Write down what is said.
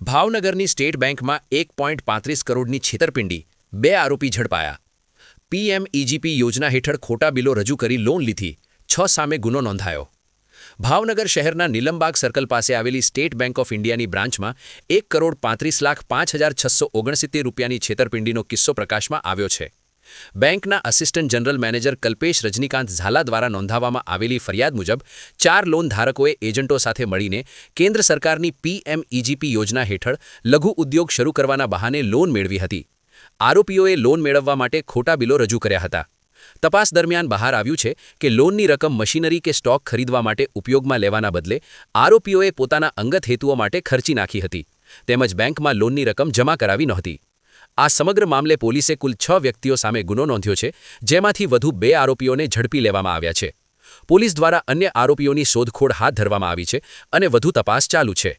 ભાવનગરની સ્ટેટ બેંકમાં 1.35 કરોડની છેતરપિંડી, 2 આરોપી ઝડપાયા. પીએમઈજીપી યોજના હેઠળ ખોટા બિલો રજૂ કરી લોન લીધી, 6 સામે ગુનો નોંધાયો. ભાવનગર શહેરના નીલમબાગ સર્કલ પાસે આવેલી સ્ટેટ બેંક ઓફ ઇન્ડિયાની બ્રાન્ચમાં 1,35,05,669 રૂપિયાની છેતરપિંડીનો કિસ્સો પ્રકાશમાં આવ્યો છે. બેંકના assistant general manager Kalpesh Rajnikant Jhala દ્વારા નોંધાવવામાં આવેલી ફરિયાદ મુજબ 4 લોન ધારકોએ એજન્ટો સાથે મળીને કેન્દ્ર સરકારની પીએમઈજીપી યોજના હેઠળ લઘુ ઉદ્યોગ શરૂ કરવાના બહાને લોન મેળવી હતી. આરોપીઓએ લોન મેળવવા માટે ખોટા બિલો રજૂ કર્યા હતા. તપાસ દરમિયાન બહાર આવ્યું છે કે લોનની રકમ મશીનરી કે સ્ટોક ખરીદવા માટે ઉપયોગમાં લેવાના બદલે આરોપીઓએ પોતાના અંગત હેતુઓ માટે ખર્ચી નાખી હતી, તેમજ બેંકમાં લોનની રકમ જમા કરાવી નહોતી. આ સમગ્ર મામલે પોલીસે કુલ 6 વ્યક્તિઓ સામે ગુનો નોંધ્યો છે, જેમાંથી વધુ 2 આરોપીઓને ઝડપી લેવામાં આવ્યા છે. પોલીસ દ્વારા અન્ય આરોપીઓની શોધખોળ હાથ ધરવામાં આવી છે અને વધુ તપાસ ચાલુ છે.